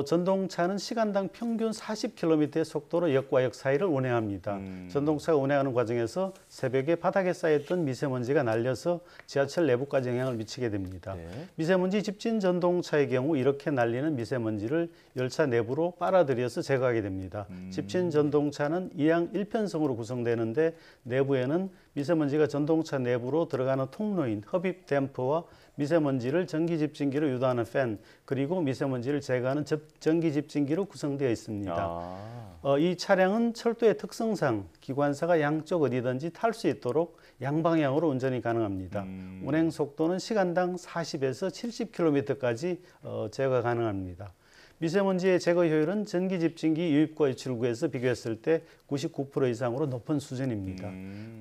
전동차는 시간당 평균 40km의 속도로 역과 역 사이를 운행합니다. 전동차가 운행하는 과정에서 새벽에 바닥에 쌓였던 미세먼지가 날려서 지하철 내부까지 영향을 미치게 됩니다. 미세먼지 집진 전동차의 경우 이렇게 날리는 미세먼지를 열차 내부로 빨아들여서 제거하게 됩니다. 집진 전동차는 이양 1편성으로 구성되는데 내부에는 미세먼지가 전동차 내부로 들어가는 통로인 흡입 댐퍼와 미세먼지를 전기 집진기로 유도하는 팬, 그리고 미세먼지를 제거하는 전기 집진기로 구성되어 있습니다. 이 차량은 철도의 특성상 기관사가 양쪽 어디든지 탈 수 있도록 양방향으로 운전이 가능합니다. 운행 속도는 시간당 40에서 70km까지 제어가 가능합니다. 미세먼지의 제거 효율은 전기 집진기 유입과 유출구에서 비교했을 때 99% 이상으로 높은 수준입니다.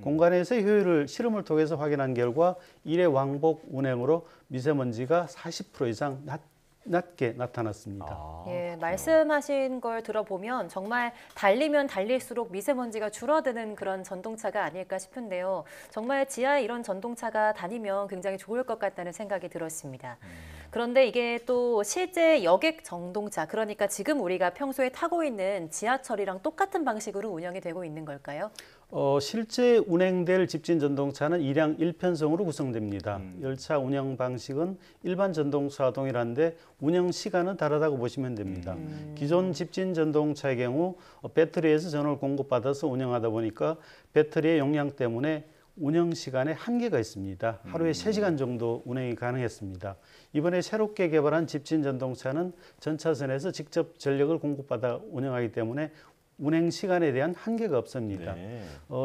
공간에서의 효율을 실험을 통해서 확인한 결과 1회 왕복 운행으로 미세먼지가 40% 이상 낮게 나타났습니다. 예, 말씀하신 걸 들어보면 정말 달리면 달릴수록 미세먼지가 줄어드는 그런 전동차가 아닐까 싶은데요. 정말 지하에 이런 전동차가 다니면 굉장히 좋을 것 같다는 생각이 들었습니다. 그런데 이게 또 실제 여객 전동차, 그러니까 지금 우리가 평소에 타고 있는 지하철이랑 똑같은 방식으로 운영이 되고 있는 걸까요? 실제 운행될 집진 전동차는 일양 1편성으로 구성됩니다. 열차 운영 방식은 일반 전동차와 동일한데 운영 시간은 다르다고 보시면 됩니다. 기존 집진 전동차의 경우 배터리에서 전원을 공급받아서 운영하다 보니까 배터리의 용량 때문에 운영 시간에 한계가 있습니다. 하루에 3시간 정도 운행이 가능했습니다. 이번에 새롭게 개발한 집진 전동차는 전차선에서 직접 전력을 공급받아 운영하기 때문에 운행 시간에 대한 한계가 없습니다.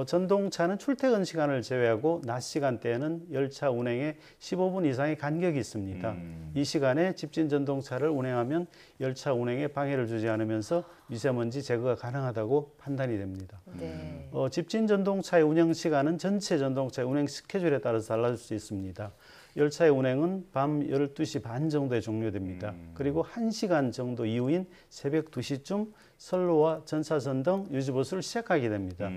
전동차는 출퇴근 시간을 제외하고 낮 시간대에는 열차 운행에 15분 이상의 간격이 있습니다. 이 시간에 집진 전동차를 운행하면 열차 운행에 방해를 주지 않으면서 미세먼지 제거가 가능하다고 판단이 됩니다. 집진 전동차의 운행 시간은 전체 전동차의 운행 스케줄에 따라서 달라질 수 있습니다. 열차의 운행은 밤 12시 반 정도에 종료됩니다. 그리고 1시간 정도 이후인 새벽 2시쯤 선로와 전차선 등 유지보수를 시작하게 됩니다.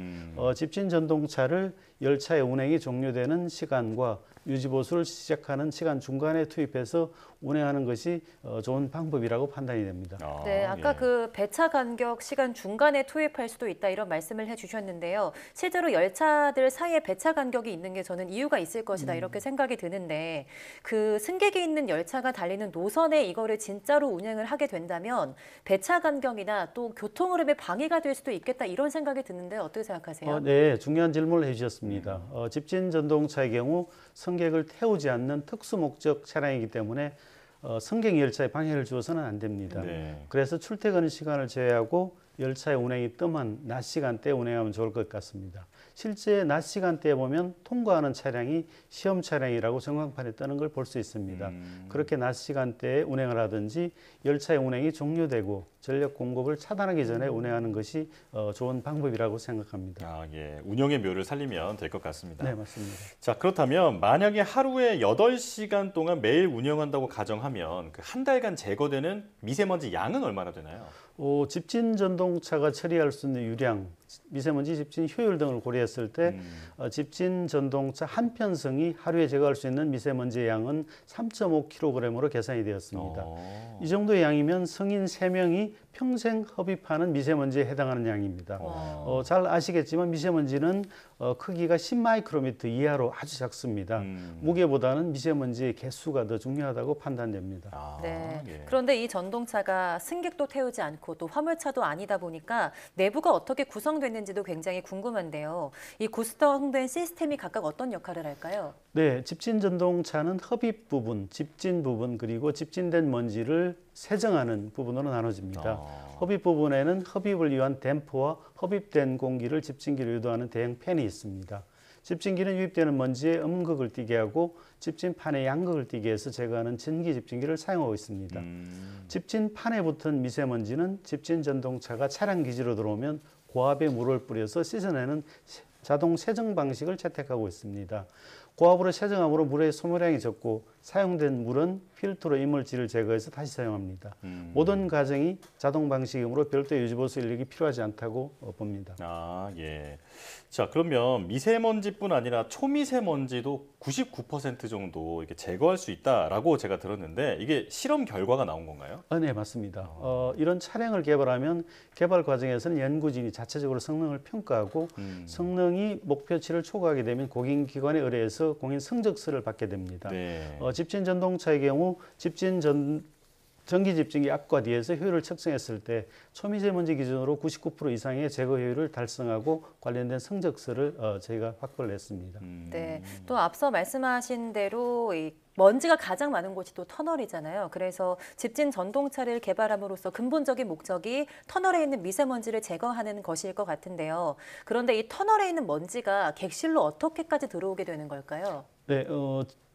집진 전동차를 열차의 운행이 종료되는 시간과 유지보수를 시작하는 시간 중간에 투입해서 운행하는 것이 좋은 방법이라고 판단이 됩니다. 네, 아까 그 배차 간격 시간 중간에 투입할 수도 있다 이런 말씀을 해주셨는데요. 실제로 열차들 사이에 배차 간격이 있는 게 저는 이유가 있을 것이다 이렇게 생각이 드는데 그 승객이 있는 열차가 달리는 노선에 이거를 진짜로 운행을 하게 된다면 배차 간격이나 또 교통 흐름에 방해가 될 수도 있겠다 이런 생각이 드는데 어떻게 생각하세요? 네, 중요한 질문을 해주셨습니다. 집진 전동차의 경우 승객을 태우지 않는 특수 목적 차량이기 때문에 승객 열차에 방해를 주어서는 안 됩니다. 그래서 출퇴근 시간을 제외하고 열차의 운행이 뜸한 낮 시간대에 운행하면 좋을 것 같습니다. 실제 낮 시간대에 보면 통과하는 차량이 시험 차량이라고 전광판에 뜨는 걸 볼 수 있습니다. 그렇게 낮 시간대에 운행을 하든지 열차의 운행이 종료되고 전력 공급을 차단하기 전에 운행하는 것이 좋은 방법이라고 생각합니다. 예, 운영의 묘를 살리면 될 것 같습니다. 네, 맞습니다. 자, 그렇다면 만약에 하루에 8시간 동안 매일 운영한다고 가정하면 그 한 달간 제거되는 미세먼지 양은 얼마나 되나요? 집진 전동차가 처리할 수 있는 유량, 미세먼지 집진 효율 등을 고려했을 때 집진 전동차 한 편성이 하루에 제거할 수 있는 미세먼지의 양은 3.5kg으로 계산이 되었습니다. 이 정도의 양이면 성인 3명이 평생 흡입하는 미세먼지에 해당하는 양입니다. 잘 아시겠지만 미세먼지는 크기가 10마이크로미터 이하로 아주 작습니다. 무게보다는 미세먼지의 개수가 더 중요하다고 판단됩니다. 네. 그런데 이 전동차가 승객도 태우지 않고 또 화물차도 아니다 보니까 내부가 어떻게 구성됐는지도 굉장히 궁금한데요. 이 구성된 시스템이 각각 어떤 역할을 할까요? 네, 집진 전동차는 흡입 부분, 집진 부분, 그리고 집진된 먼지를 세정하는 부분으로 나눠집니다. 흡입 부분에는 흡입을 위한 댐퍼와 흡입된 공기를 집진기로 유도하는 대형 팬이 있습니다. 집진기는 유입되는 먼지에 음극을 띠게 하고 집진판에 양극을 띠게 해서 제거하는 전기 집진기를 사용하고 있습니다. 집진판에 붙은 미세먼지는 집진 전동차가 차량 기지로 들어오면 고압에 물을 뿌려서 씻어내는 자동 세정 방식을 채택하고 있습니다. 고압으로 세정함으로 물의 소모량이 적고 사용된 물은 필터로 이물질을 제거해서 다시 사용합니다. 모든 가정이 자동 방식이므로 별도의 유지보수 인력이 필요하지 않다고 봅니다. 아, 예. 자, 그러면 미세먼지뿐 아니라 초미세먼지도 99% 정도 이렇게 제거할 수 있다라고 제가 들었는데 이게 실험 결과가 나온 건가요? 네, 맞습니다. 이런 차량을 개발하면 개발 과정에서는 연구진이 자체적으로 성능을 평가하고 성능이 목표치를 초과하게 되면 공인기관에 의뢰해서 공인 성적서를 받게 됩니다. 네. 집진 전동차의 경우 전기 집진기 앞과 뒤에서 효율을 측정했을 때 초미세먼지 기준으로 99% 이상의 제거 효율을 달성하고 관련된 성적서를 저희가 확보를 했습니다. 네, 또 앞서 말씀하신 대로 이 먼지가 가장 많은 곳이 또 터널이잖아요. 그래서 집진 전동차를 개발함으로써 근본적인 목적이 터널에 있는 미세먼지를 제거하는 것일 것 같은데요. 그런데 이 터널에 있는 먼지가 객실로 어떻게까지 들어오게 되는 걸까요? 네,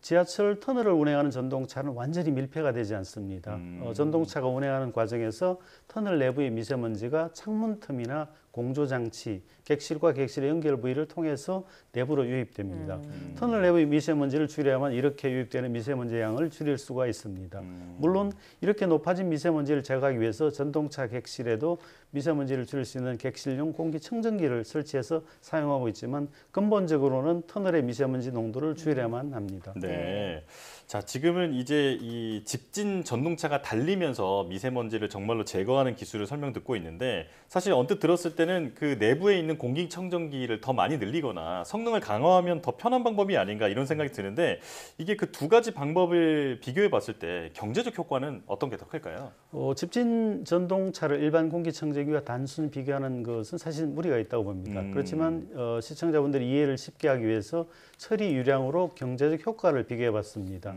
지하철 터널을 운행하는 전동차는 완전히 밀폐가 되지 않습니다. 전동차가 운행하는 과정에서 터널 내부의 미세먼지가 창문 틈이나 공조장치, 객실과 객실의 연결 부위를 통해서 내부로 유입됩니다. 터널 내부의 미세먼지를 줄여야만 이렇게 유입되는 미세먼지 양을 줄일 수가 있습니다. 물론 이렇게 높아진 미세먼지를 제거하기 위해서 전동차 객실에도 미세먼지를 줄일 수 있는 객실용 공기청정기를 설치해서 사용하고 있지만 근본적으로는 터널의 미세먼지 농도를 줄여야만 합니다. 네. 자, 지금은 이제 이 집진 전동차가 달리면서 미세먼지를 정말로 제거하는 기술을 설명 듣고 있는데 사실 언뜻 들었을 때는 그 내부에 있는 공기청정기를 더 많이 늘리거나 성능을 강화하면 더 편한 방법이 아닌가 이런 생각이 드는데 이게 그 두 가지 방법을 비교해 봤을 때 경제적 효과는 어떤 게 더 클까요? 집진 전동차를 일반 공기청정기와 단순히 비교하는 것은 사실 무리가 있다고 봅니다. 그렇지만 시청자분들이 이해를 쉽게 하기 위해서 처리 유량으로 경제적 효과를 비교해 봤습니다.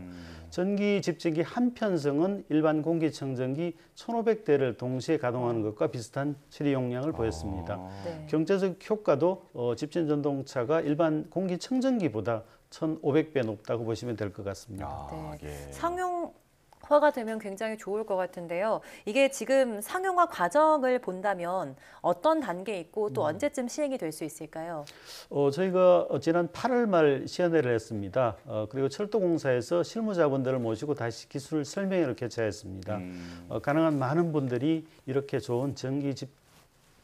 전기 집진기 한 편성은 일반 공기청정기 1,500대를 동시에 가동하는 것과 비슷한 처리 용량을 보였습니다. 네. 경제적 효과도 집진 전동차가 일반 공기청정기보다 1,500배 높다고 보시면 될 것 같습니다. 네. 상용화가 되면 굉장히 좋을 것 같은데요. 이게 지금 상용화 과정을 본다면 어떤 단계에 있고 또 언제쯤 시행이 될 수 있을까요? 저희가 지난 8월 말 시연회를 했습니다. 그리고 철도공사에서 실무자분들을 모시고 다시 기술 설명회를 개최했습니다. 가능한 많은 분들이 이렇게 좋은 전기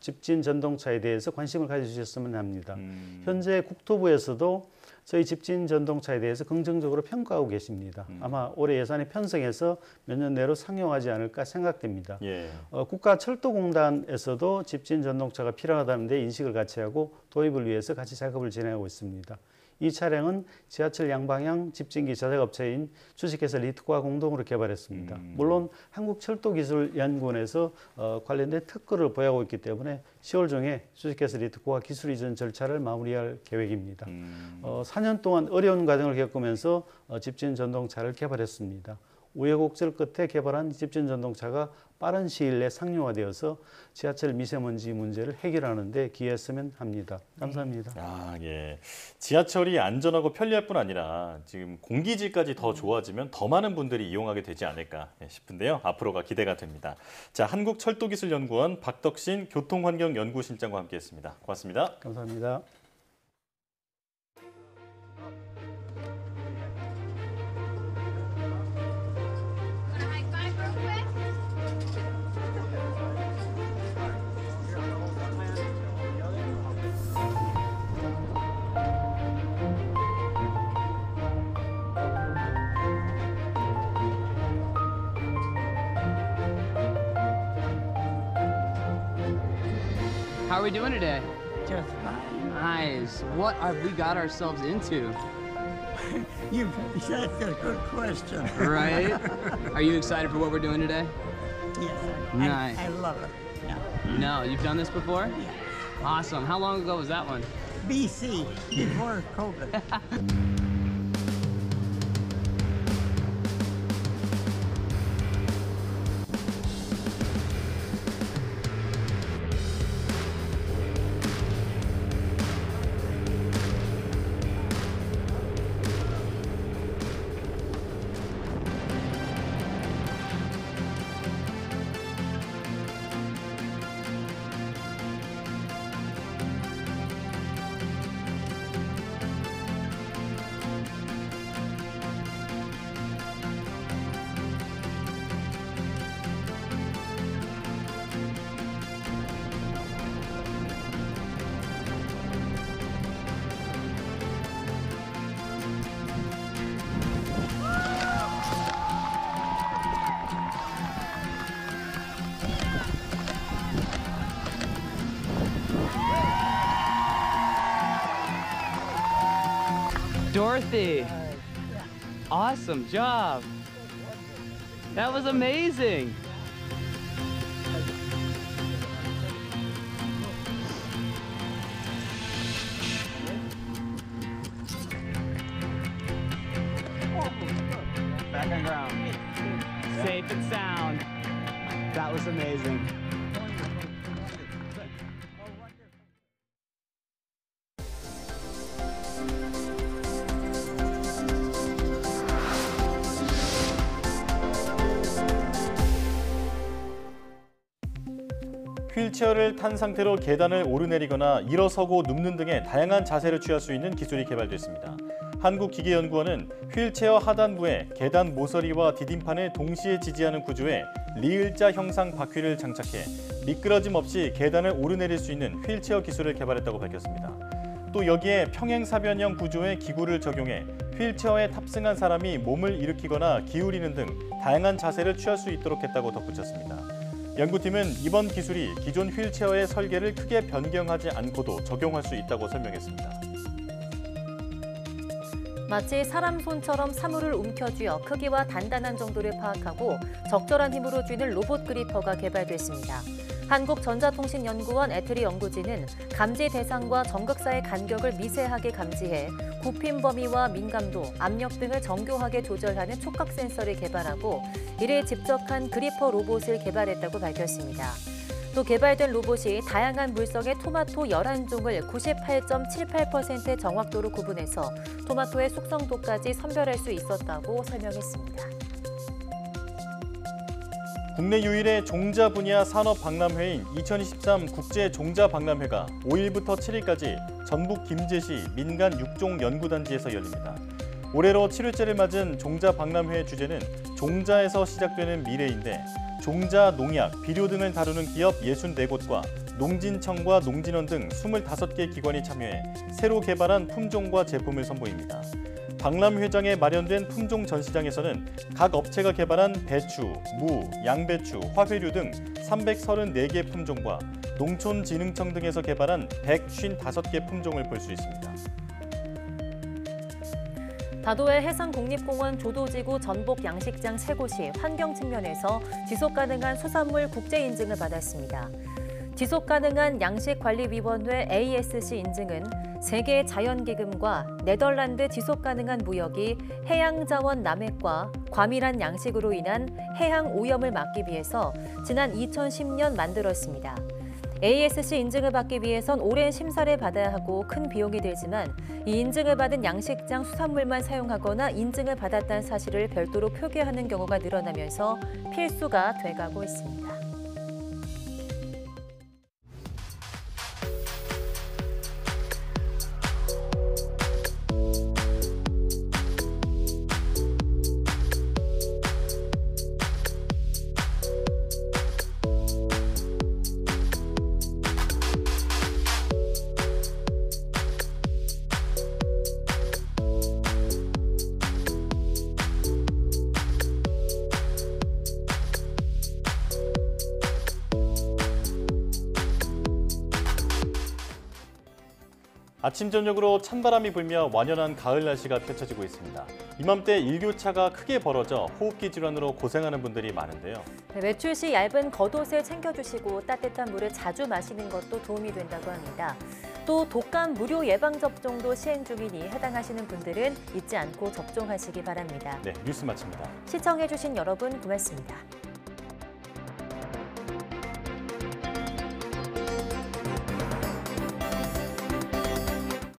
집진 전동차에 대해서 관심을 가져주셨으면 합니다. 현재 국토부에서도 저희 집진 전동차에 대해서 긍정적으로 평가하고 계십니다. 아마 올해 예산에 편성해서 몇 년 내로 상용하지 않을까 생각됩니다. 예. 국가철도공단에서도 집진 전동차가 필요하다는 데 인식을 같이 하고 도입을 위해서 같이 작업을 진행하고 있습니다. 이 차량은 지하철 양방향 집진기 제작업체인 주식회사 리트과 공동으로 개발했습니다. 물론 한국철도기술연구원에서 관련된 특허를 보유하고 있기 때문에 10월 중에 주식회사 리트과 기술 이전 절차를 마무리할 계획입니다. 4년 동안 어려운 과정을 겪으면서 집진 전동차를 개발했습니다. 우여곡절 끝에 개발한 집진 전동차가 빠른 시일 내에 상용화되어서 지하철 미세먼지 문제를 해결하는 데 기여했으면 합니다. 감사합니다. 아, 예. 지하철이 안전하고 편리할 뿐 아니라 지금 공기질까지 더 좋아지면 더 많은 분들이 이용하게 되지 않을까 싶은데요. 앞으로가 기대가 됩니다. 자, 한국철도기술연구원 박덕신 교통환경연구실장과 함께했습니다. 고맙습니다. 감사합니다. How are we doing today? Just fine. Nice. What have we got ourselves into? That's a good question. Right? Are you excited for what we're doing today? Yes, Nice. I love it. Yeah. No, you've done this before? Yeah. Awesome. How long ago was that one? BC, before COVID. Dorothy. Awesome job. That was amazing. Back on ground. Safe and sound. That was amazing. 휠체어를 탄 상태로 계단을 오르내리거나 일어서고 눕는 등의 다양한 자세를 취할 수 있는 기술이 개발됐습니다. 한국기계연구원은 휠체어 하단부에 계단 모서리와 디딤판을 동시에 지지하는 구조의 리을자 형상 바퀴를 장착해 미끄러짐 없이 계단을 오르내릴 수 있는 휠체어 기술을 개발했다고 밝혔습니다. 또 여기에 평행사변형 구조의 기구를 적용해 휠체어에 탑승한 사람이 몸을 일으키거나 기울이는 등 다양한 자세를 취할 수 있도록 했다고 덧붙였습니다. 연구팀은 이번 기술이 기존 휠체어의 설계를 크게 변경하지 않고도 적용할 수 있다고 설명했습니다. 마치 사람 손처럼 사물을 움켜쥐어 크기와 단단한 정도를 파악하고 적절한 힘으로 쥐는 로봇 그리퍼가 개발됐습니다. 한국전자통신연구원 애트리 연구진은 감지 대상과 정극사의 간격을 미세하게 감지해 굽힘 범위와 민감도, 압력 등을 정교하게 조절하는 촉각 센서를 개발하고 이를 집적한 그리퍼 로봇을 개발했다고 밝혔습니다. 또 개발된 로봇이 다양한 물성의 토마토 11종을 98.78%의 정확도로 구분해서 토마토의 숙성도까지 선별할 수 있었다고 설명했습니다. 국내 유일의 종자 분야 산업 박람회인 2023 국제 종자 박람회가 5일부터 7일까지 전북 김제시 민간 육종 연구단지에서 열립니다. 올해로 7회째를 맞은 종자 박람회의 주제는 종자에서 시작되는 미래인데 종자, 농약, 비료 등을 다루는 기업 64곳과 농진청과 농진원 등 25개 기관이 참여해 새로 개발한 품종과 제품을 선보입니다. 박람회장에 마련된 품종 전시장에서는 각 업체가 개발한 배추, 무, 양배추, 화훼류 등 334개 품종과 농촌진흥청 등에서 개발한 155개 품종을 볼 수 있습니다. 다도해 해상국립공원 조도지구 전복 양식장 3곳이 환경 측면에서 지속가능한 수산물 국제인증을 받았습니다. 지속가능한 양식관리위원회 ASC 인증은 세계 자연기금과 네덜란드 지속가능한 무역이 해양자원 남획과 과밀한 양식으로 인한 해양 오염을 막기 위해서 지난 2010년 만들었습니다. ASC 인증을 받기 위해선 오랜 심사를 받아야 하고 큰 비용이 들지만 이 인증을 받은 양식장 수산물만 사용하거나 인증을 받았다는 사실을 별도로 표기하는 경우가 늘어나면서 필수가 돼가고 있습니다. 아침 저녁으로 찬바람이 불며 완연한 가을 날씨가 펼쳐지고 있습니다. 이맘때 일교차가 크게 벌어져 호흡기 질환으로 고생하는 분들이 많은데요. 외출 시 얇은 겉옷을 챙겨주시고 따뜻한 물을 자주 마시는 것도 도움이 된다고 합니다. 또 독감 무료 예방접종도 시행 중이니 해당하시는 분들은 잊지 않고 접종하시기 바랍니다. 네, 뉴스 마칩니다. 시청해주신 여러분 고맙습니다.